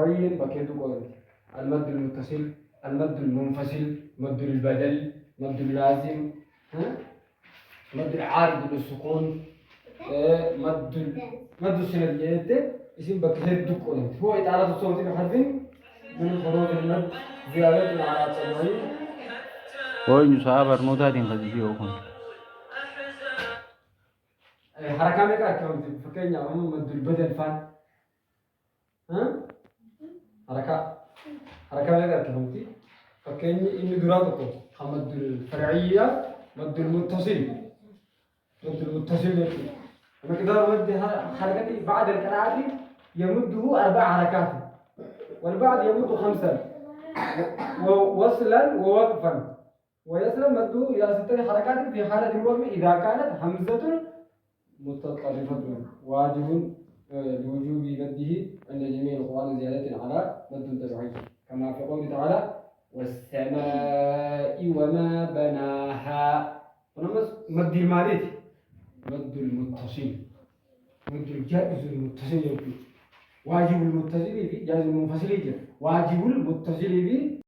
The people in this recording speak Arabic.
فرعي بكيدو قول المد المتصل المد المنفصل مد البدل مد اللازم ها مد العارض للسكون مد السنديات اسم بكيدو قول هو إطالة الصوت بحرف من حروف المد زيادة على التنوين وين صعب الموتى خذي يوكم حركة مكا كم فكينا هم مد البدل فان ها حركة مكا كم تي فكيني إن دراتكو مد الفرعية مد المتصل مد المتصل مقدار مد حركتي بعد القراءة يمده 4 حركات والبعض يمد 5 وصلا ووقفا ويصل مده إلى 6 حركات في حالة الوقف إذا كانت همزة متطرفة واجب لوجوب مده عند جميع القرآن زيادة على مد تبعي كما في قوله تعالى والسماء وما بناها ونمس مد المالك مد المتصل مد الجائز المتصل واجب المتصل جائز المنفصل واجب المتصل